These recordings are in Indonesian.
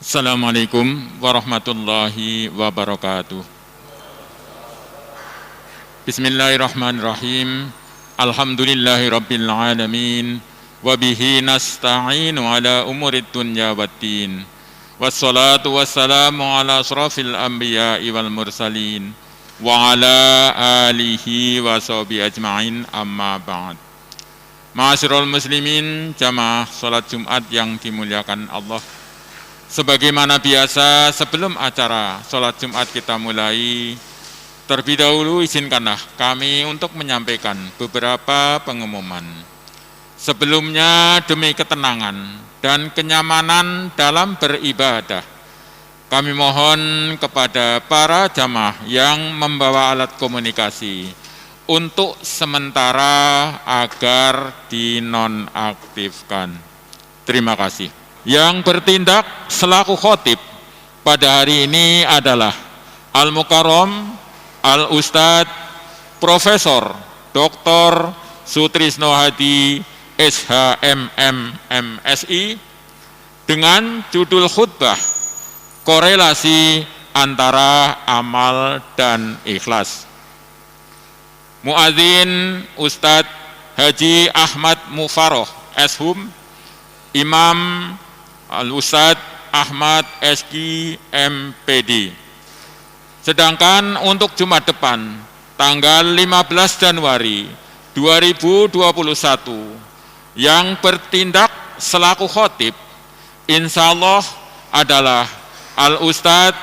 Assalamualaikum warahmatullahi wabarakatuh. Bismillahirrahmanirrahim. Alhamdulillahi rabbil alamin. Wabihi nasta'inu ala umurid dunya waddin. Wassalatu wassalamu ala asrafil anbiya'i wal mursalin. Wa ala alihi wa sahbihi ajma'in, amma ba'd. Ma'asyiral muslimin, jamaah salat Jumat yang dimuliakan Allah. Sebagaimana biasa, sebelum acara sholat Jumat kita mulai, terlebih dahulu izinkanlah kami untuk menyampaikan beberapa pengumuman. Sebelumnya, demi ketenangan dan kenyamanan dalam beribadah, kami mohon kepada para jamaah yang membawa alat komunikasi untuk sementara agar dinonaktifkan. Terima kasih. Yang bertindak selaku khotib pada hari ini adalah Al-Mukarram Al-Ustadz Profesor Dr. Sutrisno Hadi SHMM MSI dengan judul khutbah korelasi antara amal dan ikhlas. Muadzin Ustadz Haji Ahmad Mufaroh Shum, Imam Al-Ustadz Ahmad SQ MPD. Sedangkan untuk Jumat depan, tanggal 15 Januari 2021, yang bertindak selaku khotib, insya Allah adalah Al-Ustadz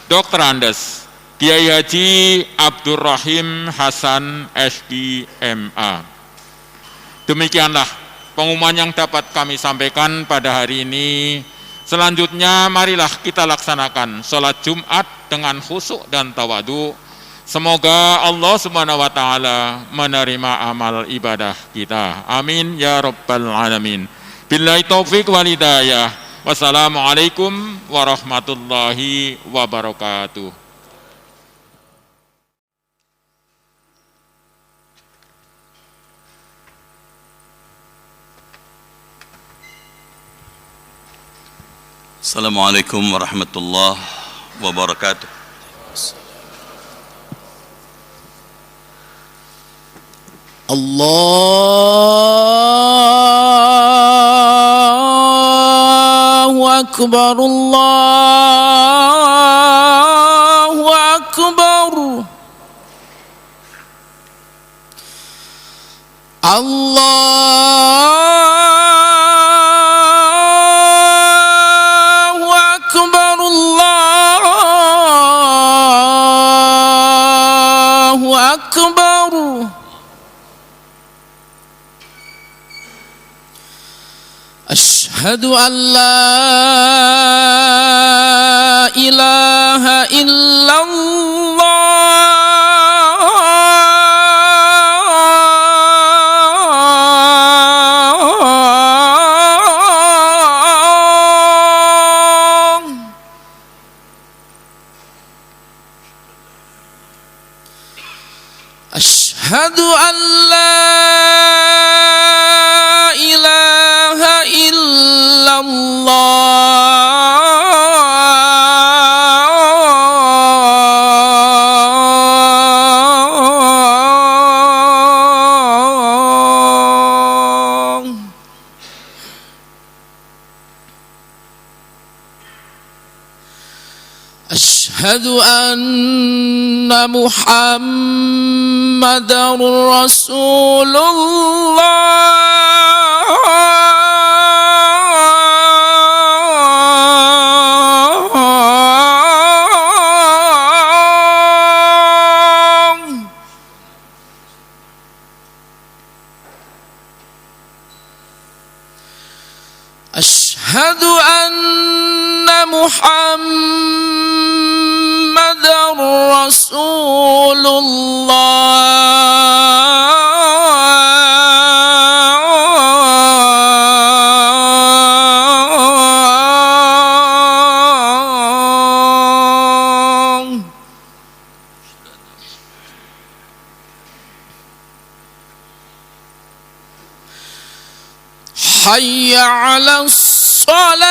Dr. Andes Kiai Haji Abdurrahim Hasan SQ MA. Demikianlah pengumuman yang dapat kami sampaikan pada hari ini. Selanjutnya marilah kita laksanakan sholat Jumat dengan khusyuk dan tawadu. Semoga Allah Subhanahu wa taala menerima amal ibadah kita. Amin ya rabbal alamin. Billahi taufik wal hidayah. Wassalamualaikum warahmatullahi wabarakatuh. Assalamualaikum warahmatullahi wabarakatuh. Allahu Akbar, Allahu Akbar. Asyhadu an la ilaha illallah. Asyhadu an la Asyhadu anna Muhammadar Rasulullah. Asyhadu anna Muhammadar Rasulullah. Hayya 'alas salat.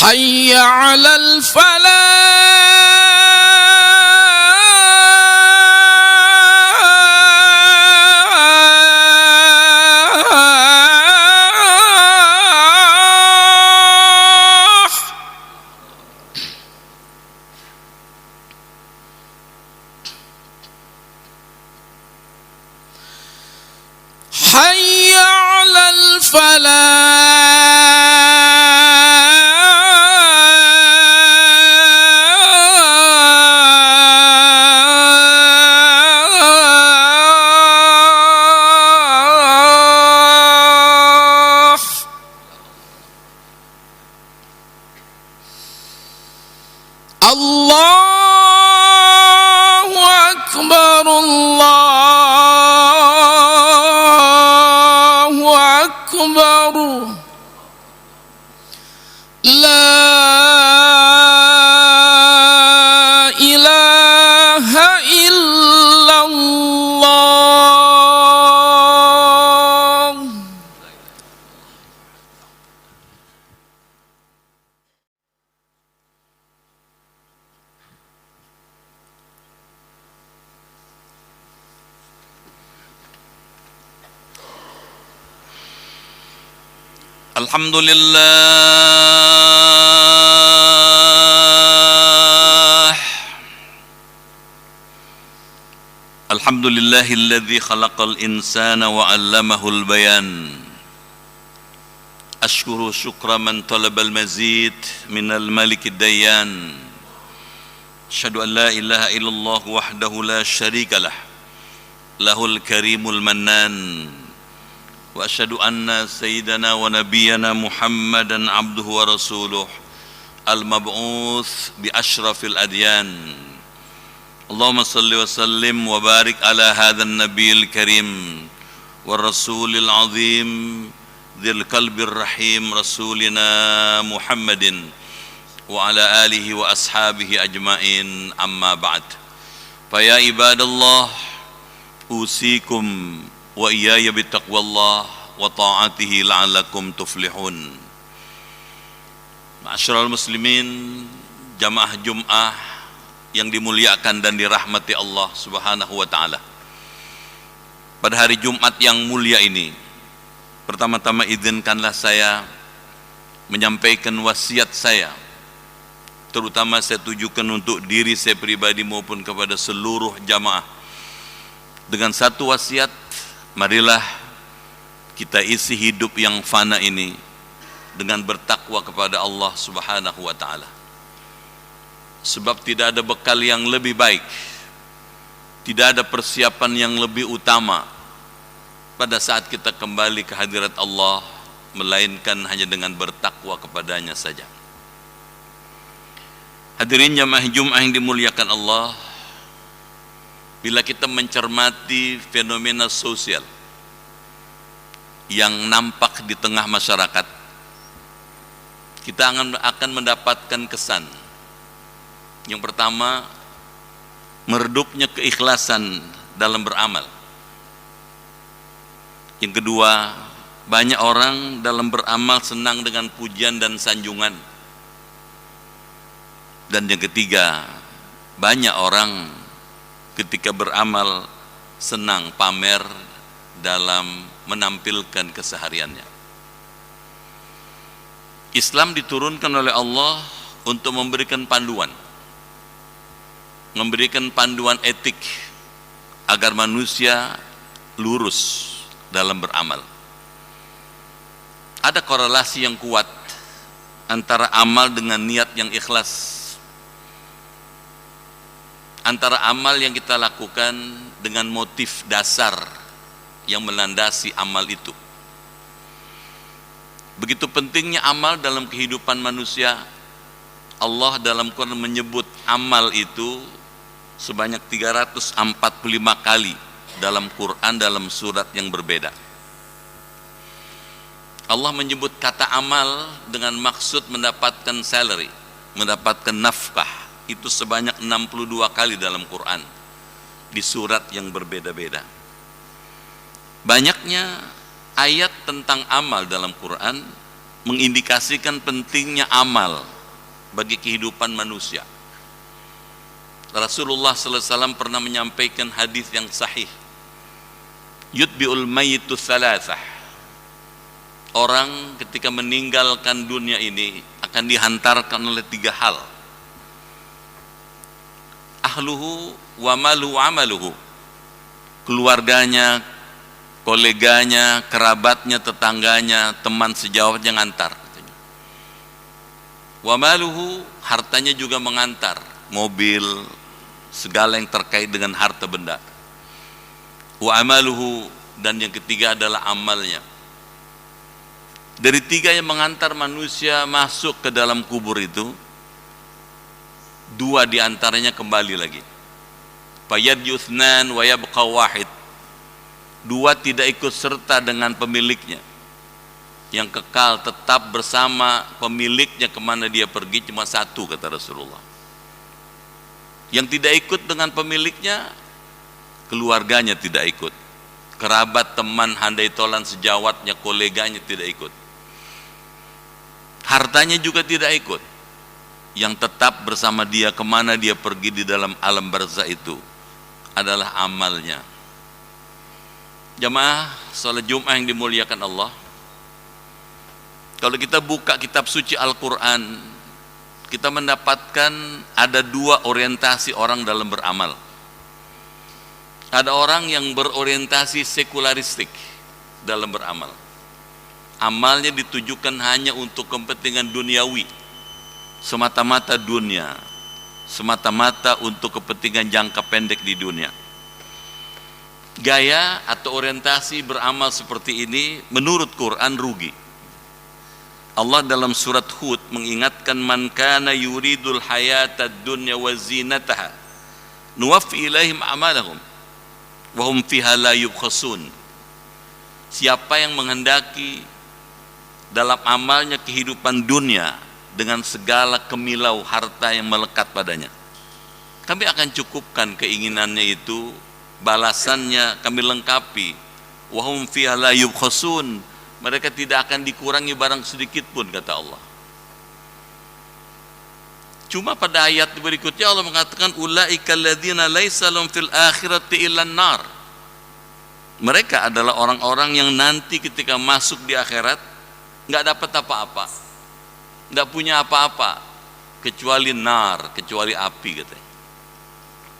حي على الفلاح حي على الفلاح الله أكبر الله أكبر لا إله إلا الله. الحمد لله الذي خلق الإنسان وعلمه البيان. أشكر شكر من طلب المزيد من الملك الديان. أشهد أن لا إله إلا الله وحده لا شريك له له الكريم المنان. وأشهد أن سيدنا ونبينا محمدا عبده ورسوله المبعوث بأشرف الأديان. اللهم صل وسلم وبارك على هذا النبي الكريم والرسول العظيم ذي القلب الرحيم رسولنا محمد وعلى آله وأصحابه أجمعين. أما بعد، فيا عباد الله، أوصيكم وإياي بتقوى الله وطاعته لعلكم تفلحون. Ma'asyiral muslimin, jamaah Jum'ah yang dimuliakan dan dirahmati Allah Subhanahu wa ta'ala. Pada hari Jumat yang mulia ini, pertama-tama izinkanlah saya menyampaikan wasiat saya, terutama saya tujukan untuk diri saya pribadi maupun kepada seluruh jamaah, dengan satu wasiat: marilah kita isi hidup yang fana ini dengan bertakwa kepada Allah Subhanahu wa ta'ala. Sebab tidak ada bekal yang lebih baik, tidak ada persiapan yang lebih utama pada saat kita kembali ke hadirat Allah, melainkan hanya dengan bertakwa kepadanya saja. Hadirin jamaah Jum'ah yang dimuliakan Allah, bila kita mencermati fenomena sosial yang nampak di tengah masyarakat, kita akan mendapatkan kesan. Yang pertama, meredupnya keikhlasan dalam beramal. Yang kedua, banyak orang dalam beramal senang dengan pujian dan sanjungan. Dan yang ketiga, banyak orang ketika beramal senang pamer dalam menampilkan kesehariannya. Islam diturunkan oleh Allah untuk memberikan panduan, memberikan panduan etik agar manusia lurus dalam beramal. Ada korelasi yang kuat antara amal dengan niat yang ikhlas, antara amal yang kita lakukan dengan motif dasar yang melandasi amal itu. Begitu pentingnya amal dalam kehidupan manusia. Allah dalam Quran menyebut amal itu sebanyak 345 kali dalam Quran dalam surat yang berbeda. Allah menyebut kata amal dengan maksud mendapatkan salary, mendapatkan nafkah, itu sebanyak 62 kali dalam Quran di surat yang berbeda-beda. Banyaknya ayat tentang amal dalam Quran mengindikasikan pentingnya amal bagi kehidupan manusia. Rasulullah sallallahu alaihi wasallam pernah menyampaikan hadis yang sahih. Yutbi'ul mayyitu thalathah. Orang ketika meninggalkan dunia ini akan dihantarkan oleh 3 hal. Ahluhu wa maluhu amaluhu. Keluarganya, koleganya, kerabatnya, tetangganya, teman sejawatnya ngantar. Wa maluhu, hartanya juga mengantar. Mobil, segala yang terkait dengan harta benda. Wa amaluhu, dan yang ketiga adalah amalnya. Dari 3 yang mengantar manusia masuk ke dalam kubur itu, 2 diantaranya kembali lagi. Fayad yuthnan wa yabqa wahid. 2 tidak ikut serta dengan pemiliknya. Yang kekal tetap bersama pemiliknya, kemana dia pergi cuma 1, kata Rasulullah. Yang tidak ikut dengan pemiliknya, keluarganya tidak ikut. Kerabat, teman, handai tolan sejawatnya, koleganya tidak ikut. Hartanya juga tidak ikut. Yang tetap bersama dia kemana dia pergi di dalam alam barzakh itu adalah amalnya. Jamaah salat Jumat yang dimuliakan Allah, kalau kita buka kitab suci Al-Quran, kita mendapatkan ada 2 orientasi orang dalam beramal. Ada orang yang berorientasi sekularistik dalam beramal. Amalnya ditujukan hanya untuk kepentingan duniawi, semata-mata dunia, semata-mata untuk kepentingan jangka pendek di dunia. Gaya atau orientasi beramal seperti ini menurut Quran rugi. Allah dalam surat Hud mengingatkan, man kana yuridul hayatad dunya wa zinataha nuwaffi ilaihim amalahum wa hum fiha la yubkhasun. Siapa yang menghendaki dalam amalnya kehidupan dunia dengan segala kemilau harta yang melekat padanya, kami akan cukupkan keinginannya itu, balasannya kami lengkapi. Wa hum fiha la yubkhasun, mereka tidak akan dikurangi barang sedikit pun, kata Allah. Cuma pada ayat berikutnya Allah mengatakan, ulaika alladzina laisa lahum fil akhirati illan nar. Mereka adalah orang-orang yang nanti ketika masuk di akhirat nggak dapat apa-apa, nggak punya apa-apa kecuali nar, kecuali api, katanya.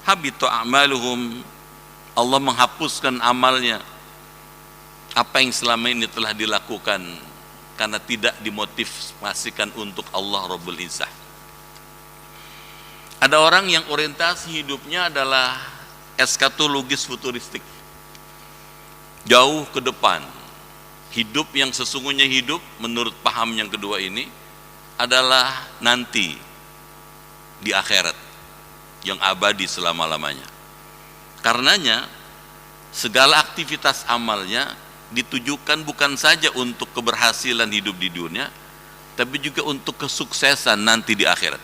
Habitu a'maluhum, Allah menghapuskan amalnya, apa yang selama ini telah dilakukan, karena tidak dimotivasikan untuk Allah Rabbul Izzah. Ada orang yang orientasi hidupnya adalah eskatologis futuristik, jauh ke depan. Hidup yang sesungguhnya hidup menurut paham yang kedua ini adalah nanti di akhirat yang abadi selama-lamanya. Karenanya segala aktivitas amalnya ditujukan bukan saja untuk keberhasilan hidup di dunia, tapi juga untuk kesuksesan nanti di akhirat.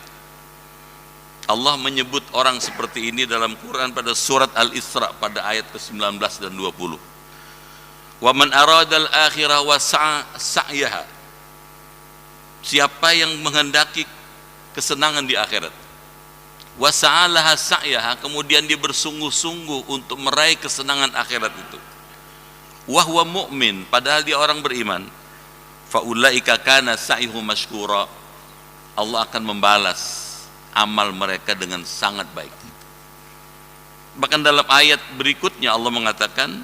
Allah menyebut orang seperti ini dalam Quran pada surat Al-Isra pada ayat ke-19 dan 20. Wa man aradal akhirah wa sa'yaha. Siapa yang menghendaki kesenangan di akhirat, wa sa'alaha sa'yaha, kemudian dia bersungguh-sungguh untuk meraih kesenangan akhirat itu, wa huwa mu'min, padahal dia orang beriman, fa ulaika kana sa'yuhum mashkura, Allah akan membalas amal mereka dengan sangat baik. Bahkan dalam ayat berikutnya Allah mengatakan,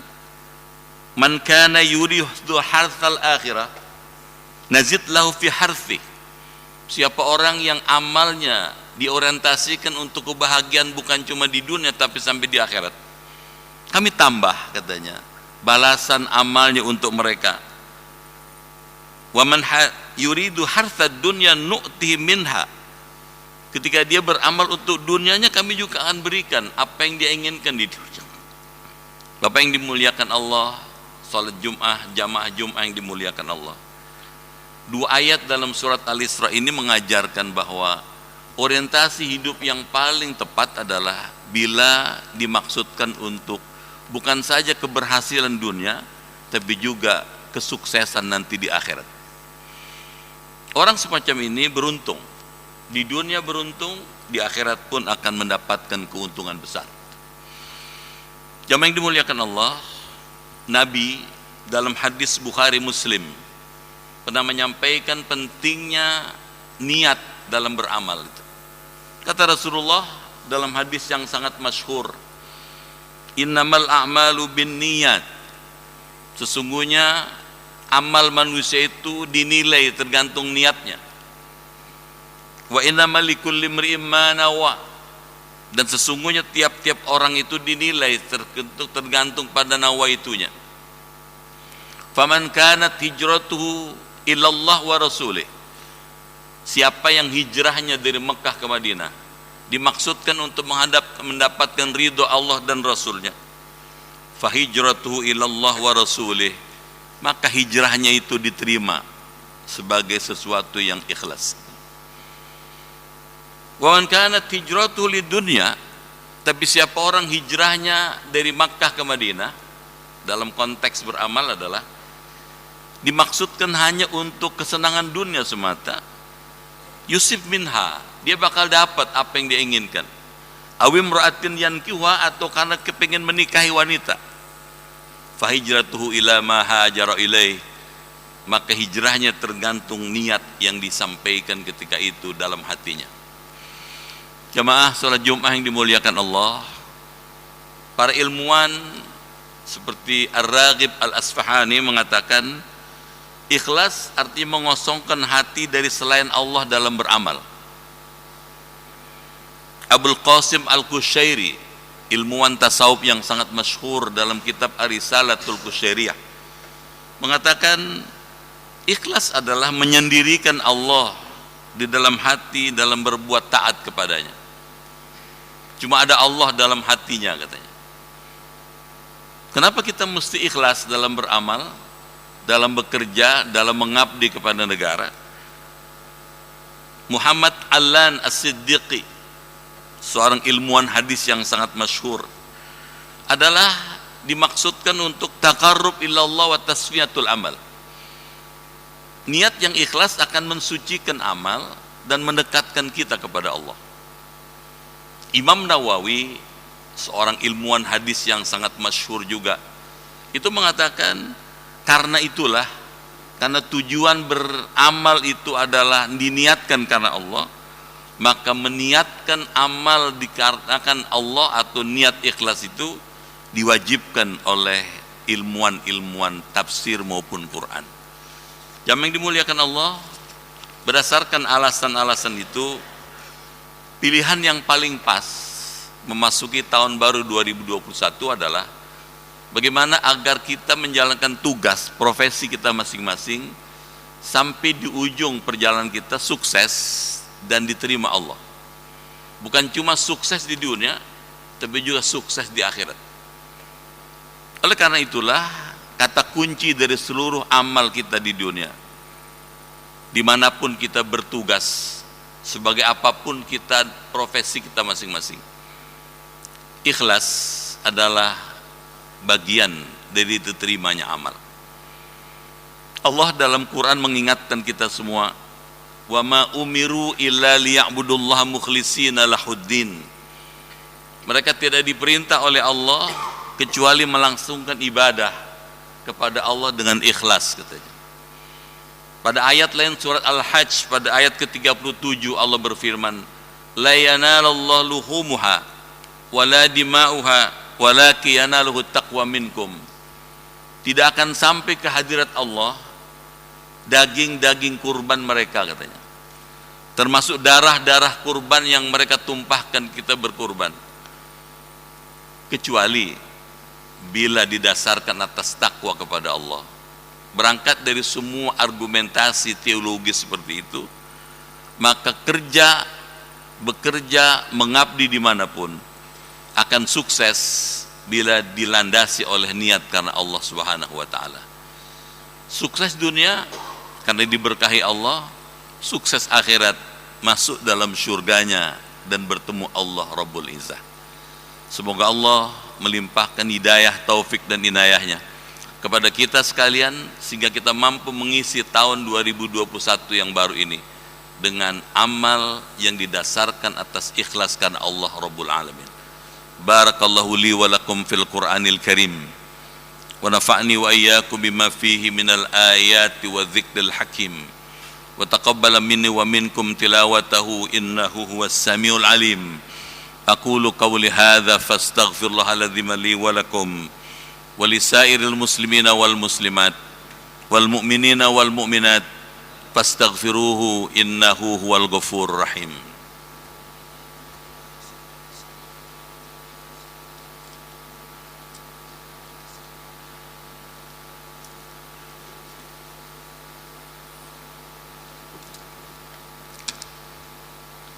man kana yuridu harthal akhirah nazid lahu fi harthi. Siapa orang yang amalnya diorientasikan untuk kebahagiaan bukan cuma di dunia tapi sampai di akhirat, kami tambah, katanya, balasan amalnya untuk mereka. Wa man yuridu harthad dunya nu'tihi minha Ketika dia beramal untuk dunianya, kami juga akan berikan apa yang dia inginkan di dunia. Bapak yang dimuliakan Allah, salat Jum'ah, jamaah Jum'ah yang dimuliakan Allah. Dua ayat dalam surat Al-Isra ini mengajarkan bahwa orientasi hidup yang paling tepat adalah bila dimaksudkan untuk bukan saja keberhasilan dunia, tapi juga kesuksesan nanti di akhirat. Orang semacam ini beruntung. Di dunia beruntung, di akhirat pun akan mendapatkan keuntungan besar. Jamaah yang dimuliakan Allah, Nabi dalam hadis Bukhari Muslim pernah menyampaikan pentingnya niat dalam beramal. Kata Rasulullah dalam hadis yang sangat masyhur, innamal a'malu bin niyat, sesungguhnya amal manusia itu dinilai tergantung niatnya. Wa innamal likulli imri'in ma nawa, dan sesungguhnya tiap-tiap orang itu dinilai tergantung pada nawaitunya. Faman kanat hijratuhu ilallah wa rasulih, siapa yang hijrahnya dari Mekah ke Madinah dimaksudkan untuk mendapatkan ridho Allah dan Rasulnya, fahijratuhu ilallah wa rasulih, maka hijrahnya itu diterima sebagai sesuatu yang ikhlas. Wa man kanat hijratuhu lidunya, tapi siapa orang hijrahnya dari Makkah ke Madinah dalam konteks beramal adalah dimaksudkan hanya untuk kesenangan dunia semata, yusib minha, dia bakal dapat apa yang dia inginkan. Awim ra'atin yankiha, atau karena kepingin menikahi wanita, fahijratuhu ila ma hajara ilaih, maka hijrahnya tergantung niat yang disampaikan ketika itu dalam hatinya. Jamaah salat Jum'ah yang dimuliakan Allah, para ilmuwan seperti Ar-Raghib Al-Asfahani mengatakan ikhlas artinya mengosongkan hati dari selain Allah dalam beramal. Abul Qasim Al-Qushairi, ilmuwan tasawuf yang sangat masyhur, dalam kitab Ar-Risalatul Qushairiyah mengatakan ikhlas adalah menyendirikan Allah di dalam hati dalam berbuat taat kepadanya. Cuma ada Allah dalam hatinya, katanya. Kenapa kita mesti ikhlas dalam beramal, dalam bekerja, dalam mengabdi kepada negara? Muhammad Allan As-Siddiqi, seorang ilmuwan hadis yang sangat masyhur, adalah dimaksudkan untuk taqarrub ilallah wa tasfiyatul amal. Niat yang ikhlas akan mensucikan amal dan mendekatkan kita kepada Allah. Imam Nawawi, seorang ilmuwan hadis yang sangat masyhur juga, itu mengatakan karena itulah, karena tujuan beramal itu adalah diniatkan karena Allah, maka meniatkan amal dikarenakan Allah atau niat ikhlas itu diwajibkan oleh ilmuwan-ilmuwan tafsir maupun Quran. Jamaah yang dimuliakan Allah, berdasarkan alasan-alasan itu, pilihan yang paling pas memasuki tahun baru 2021 adalah bagaimana agar kita menjalankan tugas profesi kita masing-masing sampai di ujung perjalanan kita sukses dan diterima Allah. Bukan cuma sukses di dunia, tapi juga sukses di akhirat. Oleh karena itulah kata kunci dari seluruh amal kita di dunia, dimanapun kita bertugas, sebagai apapun kita profesi kita masing-masing, ikhlas adalah bagian dari diterimanya amal. Allah dalam Quran mengingatkan kita semua, wa ma umiru illa liya'budullaha mukhlishina lahuddin. Mereka tidak diperintah oleh Allah kecuali melangsungkan ibadah kepada Allah dengan ikhlas, katanya. Pada ayat lain surat Al-Hajj pada ayat ke-37 Allah berfirman, la yanalallahu luhumuha wala dima'uha walakin yanaluhu taqwa minkum. Tidak akan sampai ke hadirat Allah daging-daging kurban mereka, katanya, termasuk darah-darah kurban yang mereka tumpahkan kita berkurban, kecuali bila didasarkan atas takwa kepada Allah. Berangkat dari semua argumentasi teologis seperti itu, maka kerja bekerja, mengabdi dimanapun akan sukses bila dilandasi oleh niat karena Allah Subhanahu wa ta'ala. Sukses dunia karena diberkahi Allah, sukses akhirat masuk dalam syurganya dan bertemu Allah Rabbul Izzah. Semoga Allah melimpahkan hidayah, taufik dan inayahnya kepada kita sekalian sehingga kita mampu mengisi tahun 2021 yang baru ini dengan amal yang didasarkan atas ikhlas karena Allah Rabbul Alamin. Barakallahu li wa lakum fil Qur'anil Karim wa nafa'ni wa iyyakum bima fihi minal ayati wa dzikril hakim wa taqabbala minni wa minkum tilawatahu innahu huwas samiul alim. Aqulu qawli hadza fastaghfirullahal ladzim li wa lakum wa lisairil muslimina wal muslimat wal mu'minina wal mu'minat fastaghfiruhu innahu huwal ghafurur rahim.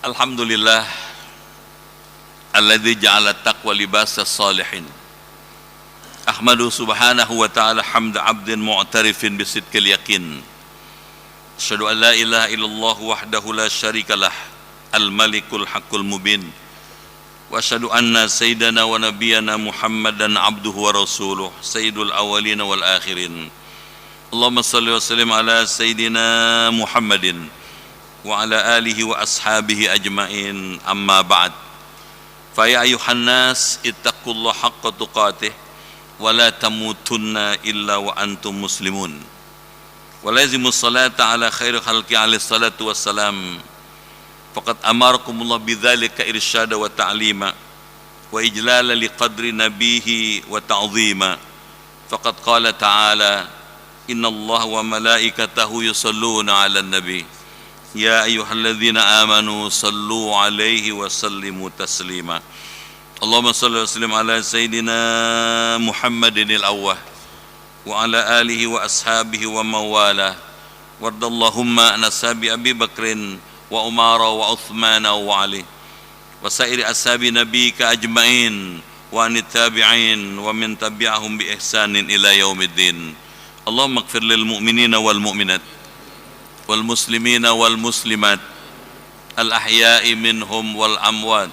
Alhamdulillah alladzi ja'ala taqwa libasas salihin. Ahmadu subhanahu wa ta'ala hamda 'abdin mu'tarifin bisidqil yaqin. Asyhadu an la ilaha illallah wahdahu la syarikalah al-malikul haqqul mubin. Wa asyhadu anna sayyidana wa nabiyyana Muhammadan 'abduhu wa rasuluh sayyidul awwalin wal akhirin. Allahumma shalli wa sallim ala sayyidina Muhammadin wa ala alihi wa ashabihi ajmain, amma ba'd. Fa ya ayuhan nas ittaqullaha haqqa tuqatih wa la tamutunna illa wa antum muslimun. Wa lazimus salata ala khairi khalqi alaihi salatu wassalam. Faqad amarakumullah bidzalika irsyada wa ta'lima wa ijlala liqadri nabihi wa ta'zima. Faqad qala ta'ala innallaha wa malaikatahu yusalluna 'alan nabi ya ayyuhalladzina amanu sallu 'alaihi wa sallimu taslima. Allahumma shalli wa sallim ala sayyidina Muhammadinil awwah wa ala alihi wa ashabihi wa mawala wardallahumma an ashabi Abi Bakrin wa Umar wa Uthman wa Ali wa sairi ashabi nabiyika ajmain wa anit tabi'in wa min tabi'ahum bi ihsanin ila yaumiddin. Allahumma ighfir lil mu'minina wal mu'minat wal muslimina wal muslimat al ahya'i minhum wal amwat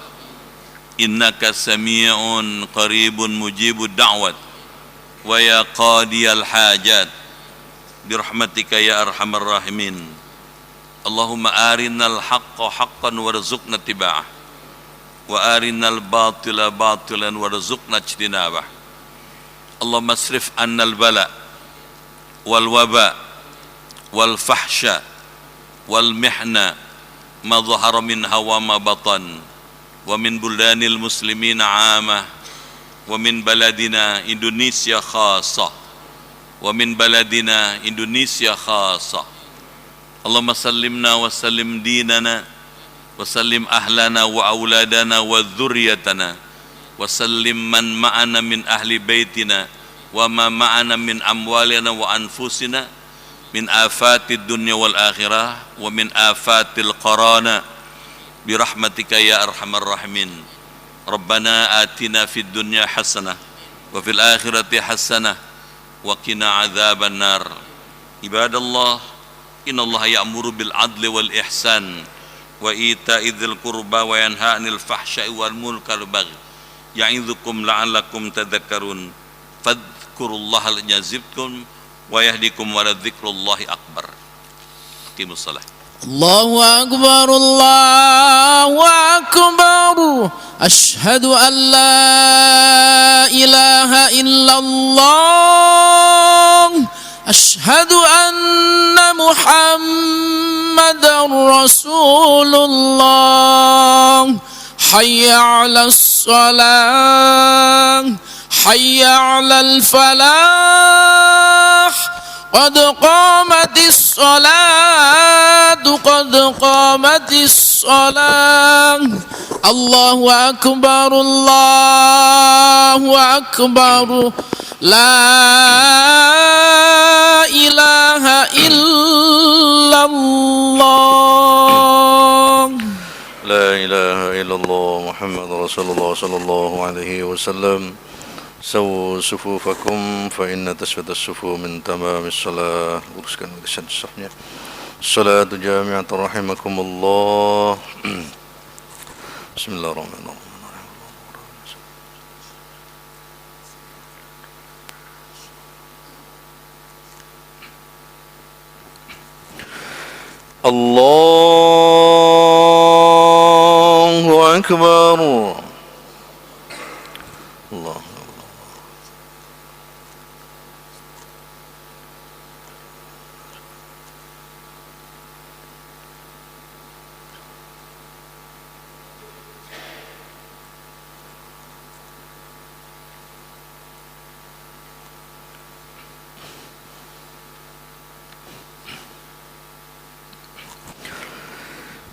innaka sami'un qaribun mujibud da'wat wa ya qadiyal hajat birahmatika ya arhamar rahimin. Allahumma arinal haqqa haqqan warzuqna tiba'ah wa arinal batila batilan warzuqna ijtinabah. Allahumma asrif annal bala wal waba wal fahsya wal mihna ma dhahara minha wa ma batan wa min buldanil muslimina 'amah wa min baladina Indonesia khassa wa min baladina Indonesia khassa. Allahumma sallimna wa sallim dinana wa sallim ahlana wa auladana wa dhurriyyatana wa sallim man ma'ana min ahli baitina wa ma ma'ana min amwalina wa anfusina min afatid dunya wal akhirah wa min afatil qarana birahmatika ya arhamar rahimin. Rabbana atina fid dunya hasanah wa fil akhirati hasanah wa qina adzaban nar. Ibadallah, innallaha ya'muru bil adli wal ihsan wa ita'i dzil qurba wa yanha 'anil fahsya'i wal munkari wal baghi ya'idzukum la'allakum tadhakkarun. Fadhkurullaha yazidkum wa yahdikum wa ladzikrullahi akbar. Aqimus shalah. Allahu akbar, Allahu akbar. Asyhadu an la ilaha illallah. Asyhadu anna Muhammadar Rasulullah. Hayya 'alas shalah, hayya 'alal falah. Qad qamatis salatu, qad qamatis salah. Allahu akbar, Allahu akbar. La ilaha illallah. La ilaha محمد رسول الله صلى الله عليه وسلم سووا صفوفكم فإن تسوية الصفوف من تمام الصلاة. Luruskan safnya. الصلاة جامعة رحمكم الله. بسم الله الرحمن الرحيم. الله أكبر. الله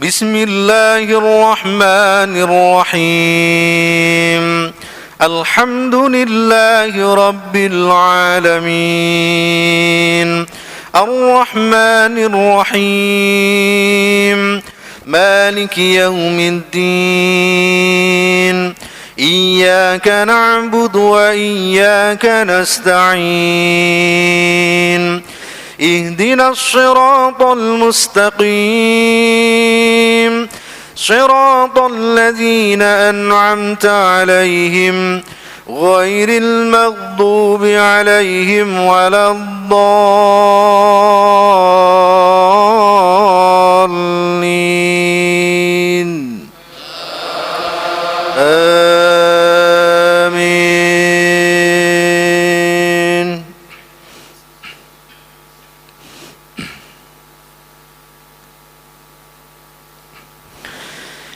بسم الله الرحمن الرحيم. الحمد لله رب العالمين الرحمن الرحيم مالك يوم الدين إياك نعبد وإياك نستعين اهدنا الصراط المستقيم صراط الذين أنعمت عليهم غير المغضوب عليهم ولا الضالين آمين.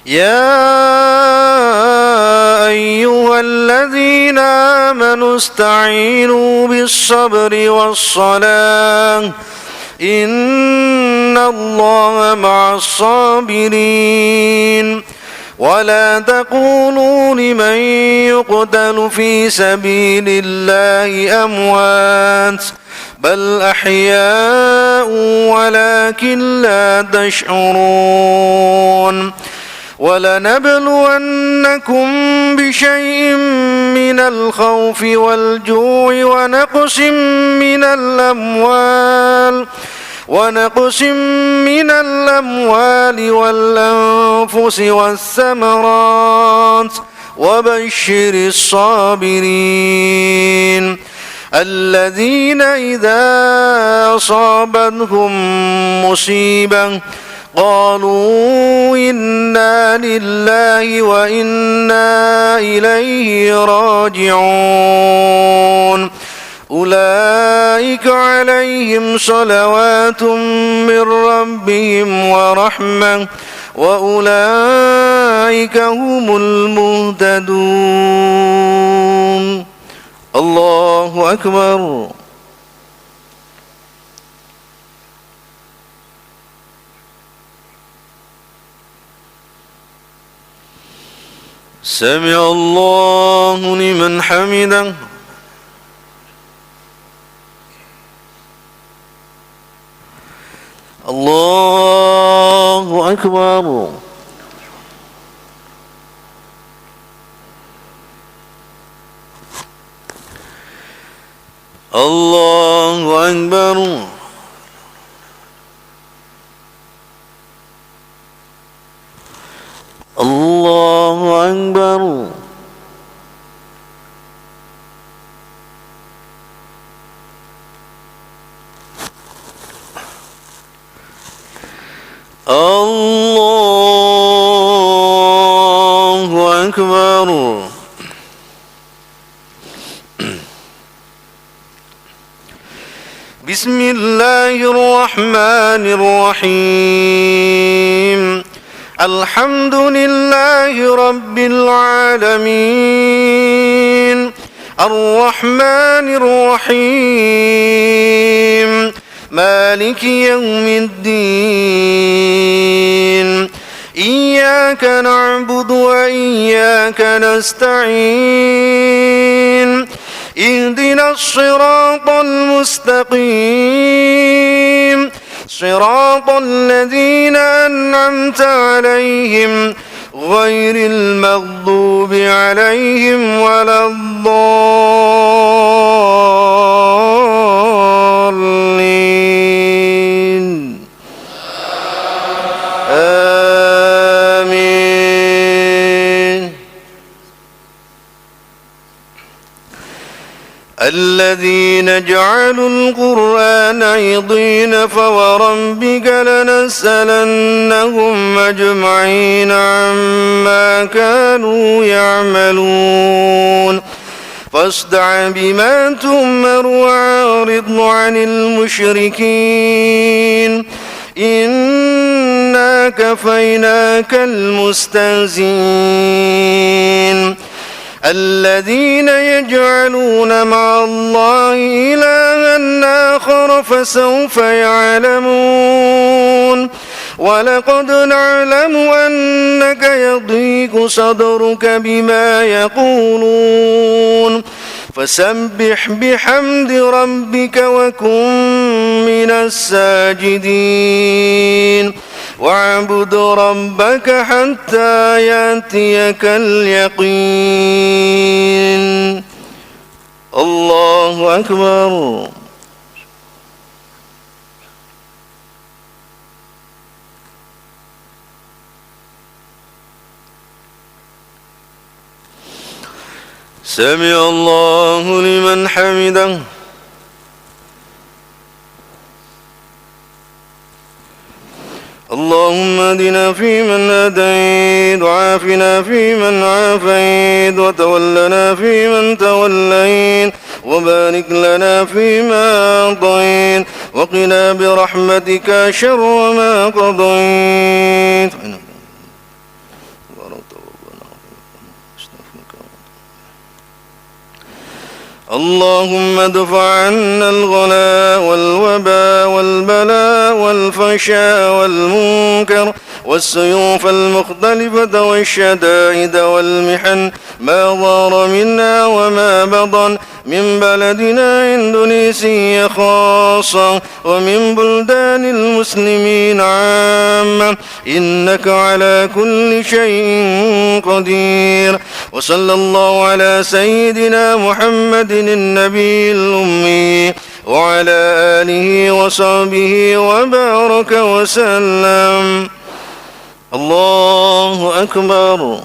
يا أيها الذين آمنوا استعينوا بالصبر والصلاة إن الله مع الصابرين ولا تقولوا لمن يقتل في سبيل الله أموات بل أحياء ولكن لا تشعرون ولنبلونكم بشيء من الخوف والجوع ونقص من الأموال والأنفس والثمرات وبشر الصابرين الذين إذا أصابتهم مصيبة قالوا إنا لله وإنا إليه راجعون أولئك عليهم صلوات من ربهم ورحمة وأولئك هم المهتدون. الله أكبر. سمع الله لمن حمده. الله أكبر. الله أكبر. الله أكبر. الله أكبر. بسم الله الرحمن الرحيم. الحمد لله رب العالمين الرحمن الرحيم مالك يوم الدين إياك نعبد وإياك نستعين اهدنا الصراط المستقيم صراط الذين أنعمت عليهم غير المغضوب عليهم ولا الضالين آمين. الذين جعلوا القرآن عضين فوربك لنسألنهم أجمعين عما كانوا يعملون فاصدع بما تؤمر وأعرض عن المشركين إنا كفيناك المستهزئين الذين يجعلون مع الله إلها آخر فسوف يعلمون ولقد نعلم أنك يضيق صدرك بما يقولون فسبح بحمد ربك وكن من الساجدين واعبد ربك حتى يأتيك اليقين. الله أكبر. سمع الله لمن حمده. اللهم اهدنا فيمن هديت وعافنا فيمن عافيت وتولنا فيمن توليت وبارك لنا فيما أعطيت وقنا برحمتك شر ما قضيت. اللهم ادفع عنا الغلا والوباء والبلاء والفحشاء والمنكر والسيوف المختلفة والشدائد والمحن ما ظهر منا وما بطن من بلدنا إندونيسيا خاصة ومن بلدان المسلمين عامة إنك على كل شيء قدير. وصلى الله على سيدنا محمد النبي الأمي وعلى آله وصحبه وبارك وسلم. الله أكبر.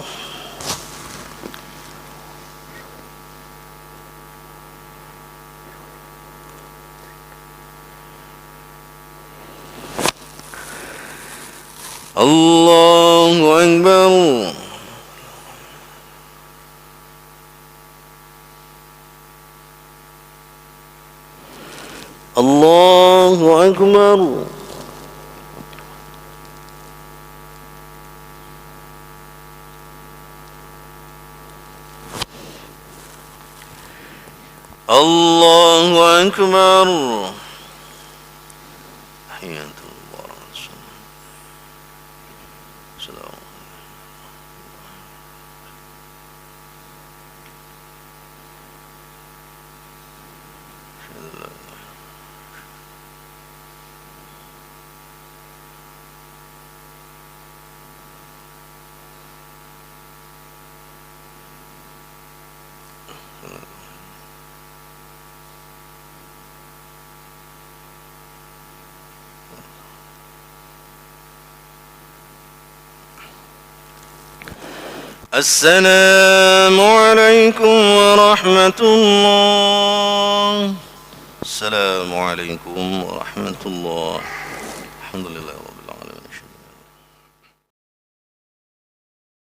الله أكبر. الله أكبر. الله أكبر. حياة الله. السلام. السلام عليكم ورحمة الله. السلام عليكم ورحمة الله. الحمد لله.